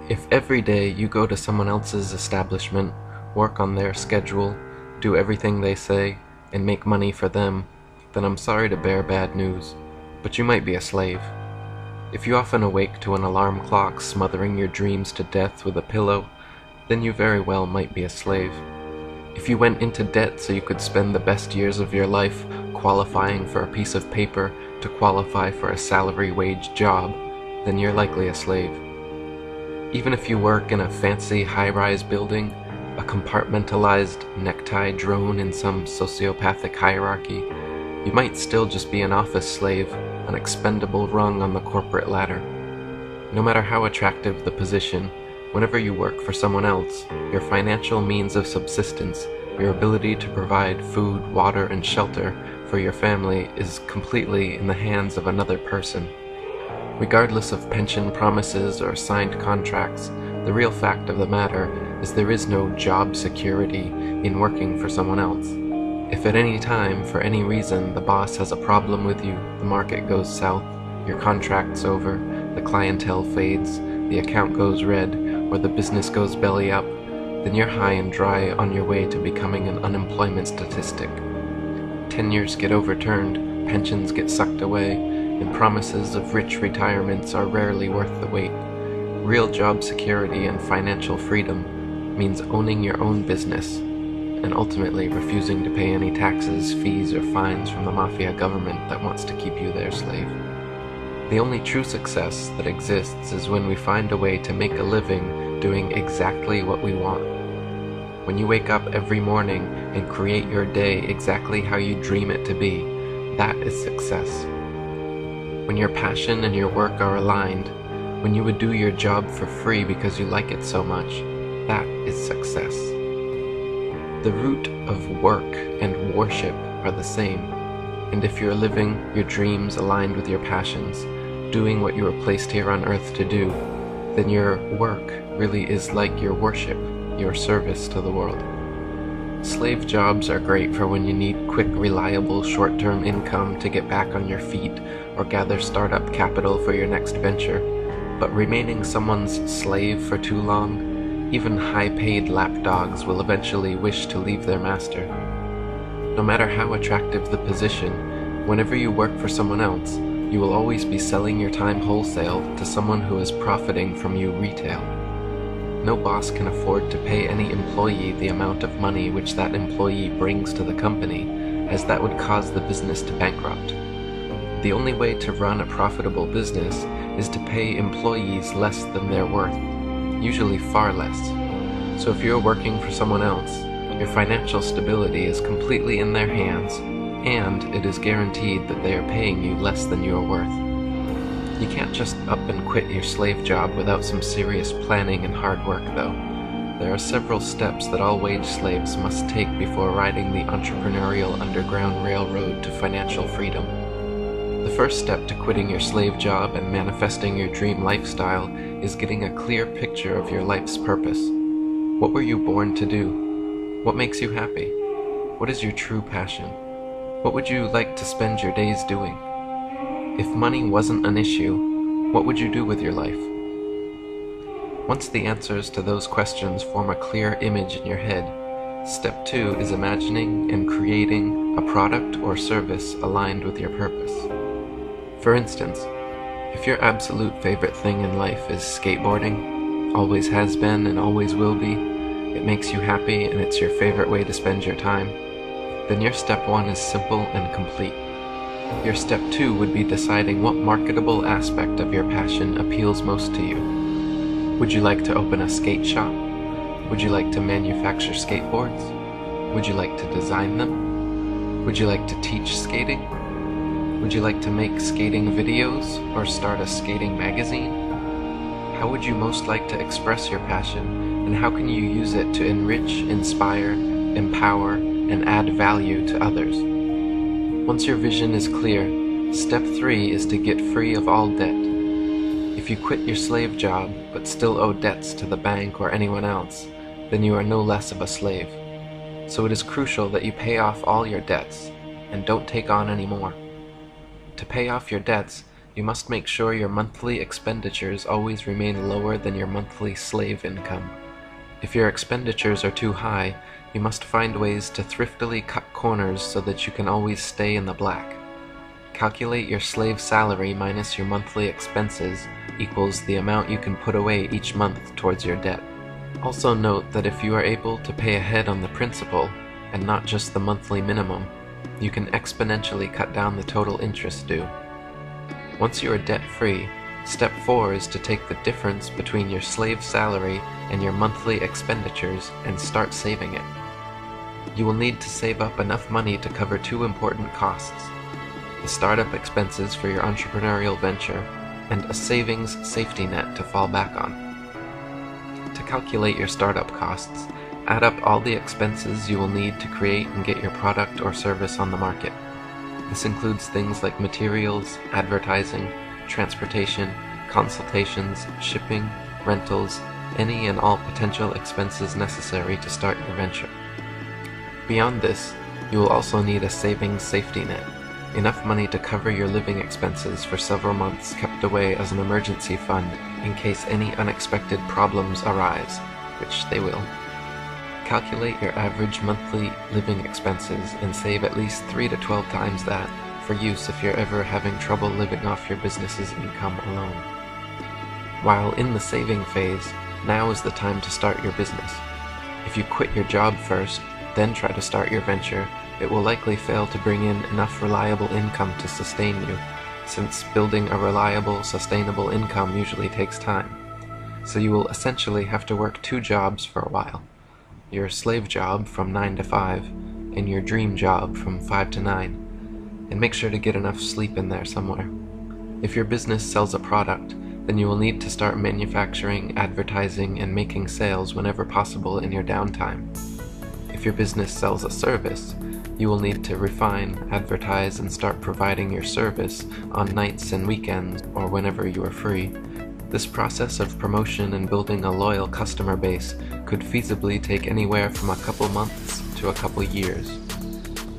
If every day you go to someone else's establishment, work on their schedule, do everything they say, and make money for them, then I'm sorry to bear bad news, but you might be a slave. If you often awake to an alarm clock smothering your dreams to death with a pillow, then you very well might be a slave. If you went into debt so you could spend the best years of your life qualifying for a piece of paper to qualify for a salary wage job, then you're likely a slave. Even if you work in a fancy high-rise building, a compartmentalized necktie drone in some sociopathic hierarchy, you might still just be an office slave, an expendable rung on the corporate ladder. No matter how attractive the position, whenever you work for someone else, your financial means of subsistence, your ability to provide food, water, and shelter for your family is completely in the hands of another person. Regardless of pension promises or signed contracts, the real fact of the matter is there is no job security in working for someone else. If at any time, for any reason, the boss has a problem with you, the market goes south, your contract's over, the clientele fades, the account goes red, or the business goes belly up, then you're high and dry on your way to becoming an unemployment statistic. Tenures get overturned, pensions get sucked away, and promises of rich retirements are rarely worth the wait. Real job security and financial freedom means owning your own business, and ultimately refusing to pay any taxes, fees, or fines from the mafia government that wants to keep you their slave. The only true success that exists is when we find a way to make a living doing exactly what we want. When you wake up every morning and create your day exactly how you dream it to be, that is success. When your passion and your work are aligned, when you would do your job for free because you like it so much, that is success. The root of work and worship are the same, and if you're living your dreams aligned with your passions, doing what you were placed here on earth to do, then your work really is like your worship, your service to the world. Slave jobs are great for when you need quick, reliable, short-term income to get back on your feet or gather startup capital for your next venture, but remaining someone's slave for too long, even high-paid lapdogs will eventually wish to leave their master. No matter how attractive the position, whenever you work for someone else, you will always be selling your time wholesale to someone who is profiting from you retail. No boss can afford to pay any employee the amount of money which that employee brings to the company, as that would cause the business to bankrupt. The only way to run a profitable business is to pay employees less than they're worth, usually far less. So if you're working for someone else, your financial stability is completely in their hands, and it is guaranteed that they are paying you less than you are worth. You can't just up and quit your slave job without some serious planning and hard work, though. There are several steps that all wage slaves must take before riding the entrepreneurial underground railroad to financial freedom. The first step to quitting your slave job and manifesting your dream lifestyle is getting a clear picture of your life's purpose. What were you born to do? What makes you happy? What is your true passion? What would you like to spend your days doing? If money wasn't an issue, what would you do with your life? Once the answers to those questions form a clear image in your head, step 2 is imagining and creating a product or service aligned with your purpose. For instance, if your absolute favorite thing in life is skateboarding, always has been and always will be, it makes you happy and it's your favorite way to spend your time, then your step 1 is simple and complete. Your step 2 would be deciding what marketable aspect of your passion appeals most to you. Would you like to open a skate shop? Would you like to manufacture skateboards? Would you like to design them? Would you like to teach skating? Would you like to make skating videos or start a skating magazine? How would you most like to express your passion, and how can you use it to enrich, inspire, empower, and add value to others? Once your vision is clear, step 3 is to get free of all debt. If you quit your slave job but still owe debts to the bank or anyone else, then you are no less of a slave. So it is crucial that you pay off all your debts and don't take on any more. To pay off your debts, You must make sure your monthly expenditures always remain lower than your monthly slave income. If your expenditures are too high, you must find ways to thriftily cut corners so that you can always stay in the black. Calculate your slave salary minus your monthly expenses equals the amount you can put away each month towards your debt. Also note that if you are able to pay ahead on the principal, and not just the monthly minimum, you can exponentially cut down the total interest due. Once you are debt-free, step 4 is to take the difference between your slave salary and your monthly expenditures and start saving it. You will need to save up enough money to cover two important costs: the startup expenses for your entrepreneurial venture, and a savings safety net to fall back on. To calculate your startup costs, add up all the expenses you will need to create and get your product or service on the market. This includes things like materials, advertising, transportation, consultations, shipping, rentals, any and all potential expenses necessary to start your venture. Beyond this, you will also need a savings safety net, enough money to cover your living expenses for several months kept away as an emergency fund in case any unexpected problems arise, which they will. Calculate your average monthly living expenses and save at least 3 to 12 times that for use if you're ever having trouble living off your business's income alone. While in the saving phase, now is the time to start your business. If you quit your job first, then try to start your venture, it will likely fail to bring in enough reliable income to sustain you, since building a reliable, sustainable income usually takes time. So you will essentially have to work 2 jobs for a while: your slave job from 9 to 5, and your dream job from 5 to 9, and make sure to get enough sleep in there somewhere. If your business sells a product, then you will need to start manufacturing, advertising, and making sales whenever possible in your downtime. If your business sells a service, you will need to refine, advertise, and start providing your service on nights and weekends or whenever you are free. This process of promotion and building a loyal customer base could feasibly take anywhere from a couple months to a couple years.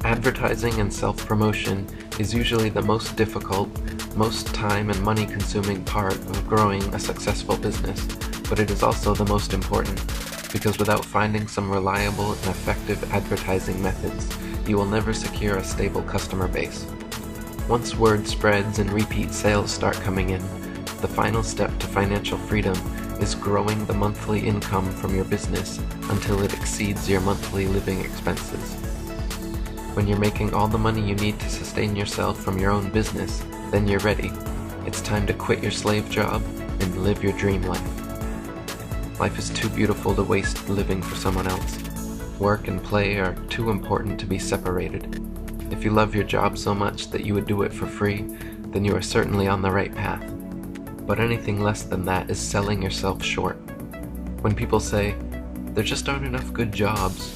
Advertising and self-promotion is usually the most difficult, most time and money consuming part of growing a successful business, but it is also the most important, because without finding some reliable and effective advertising methods, you will never secure a stable customer base. Once word spreads and repeat sales start coming in, the final step to financial freedom is growing the monthly income from your business until it exceeds your monthly living expenses. When you're making all the money you need to sustain yourself from your own business, then you're ready. It's time to quit your slave job and live your dream life. Life is too beautiful to waste living for someone else. Work and play are too important to be separated. If you love your job so much that you would do it for free, then you are certainly on the right path. But anything less than that is selling yourself short. When people say, there just aren't enough good jobs,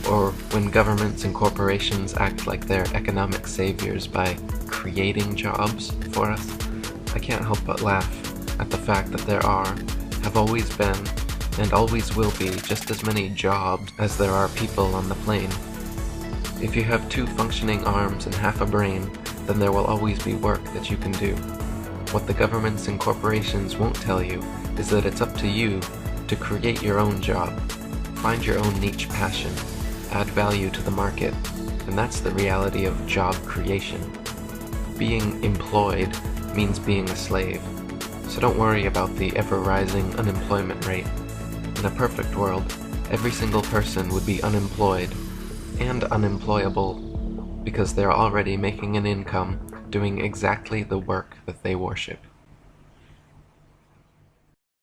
or when governments and corporations act like they're economic saviors by creating jobs for us, I can't help but laugh at the fact that there are, have always been, and always will be just as many jobs as there are people on the plane. If you have 2 functioning arms and half a brain, then there will always be work that you can do. What the governments and corporations won't tell you is that it's up to you to create your own job, find your own niche passion, add value to the market, and that's the reality of job creation. Being employed means being a slave, so don't worry about the ever-rising unemployment rate. In a perfect world, every single person would be unemployed and unemployable because they're already making an income doing exactly the work that they worship.